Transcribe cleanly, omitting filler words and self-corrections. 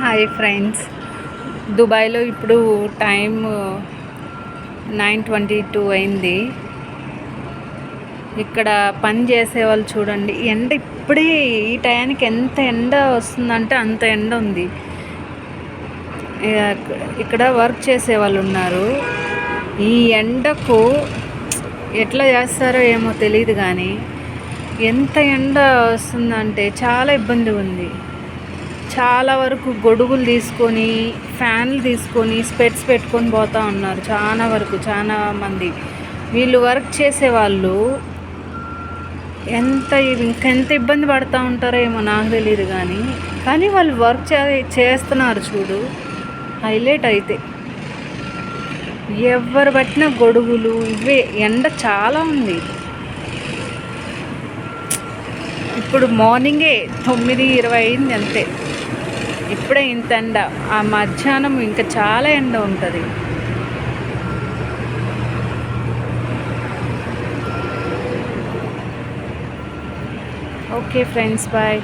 Hi friends. దుబాయ్లో ఇప్పుడు time 9:22 అయింది. ఇక్కడ పని చేసేవాళ్ళు చూడండి, ఎండ ఇప్పుడే ఈ టయానికి ఎంత ఎండ వస్తుందంటే అంత ఎండ ఉంది. ఇక్కడ వర్క్ చేసేవాళ్ళు ఉన్నారు. ఈ ఎండకు ఎట్లా చేస్తారో ఏమో తెలియదు, కానీ ఎంత ఎండ వస్తుందంటే చాలా ఇబ్బంది ఉంది. చాలా వరకు గొడుగులు తీసుకొని, ఫ్యాన్లు తీసుకొని, స్పెట్స్ పెట్టుకొని పోతూ ఉన్నారు చాలా మంది. వీళ్ళు వర్క్ చేసేవాళ్ళు ఇంకెంత ఇబ్బంది పడుతూ ఉంటారో ఏమో నాకు తెలియదు, కానీ వాళ్ళు వర్క్ చేస్తున్నారు చూడు, హైలైట్ అయితే. ఎవరు పట్టిన గొడుగులు ఇవే. ఎండ చాలా ఉంది. ఇప్పుడు మార్నింగే 9:20 అయింది అంతే. ఇప్పుడే ఇంత ఎండ, ఆ మధ్యాహ్నం ఇంకా చాలా ఎండ ఉంటుంది. Okay friends, bye.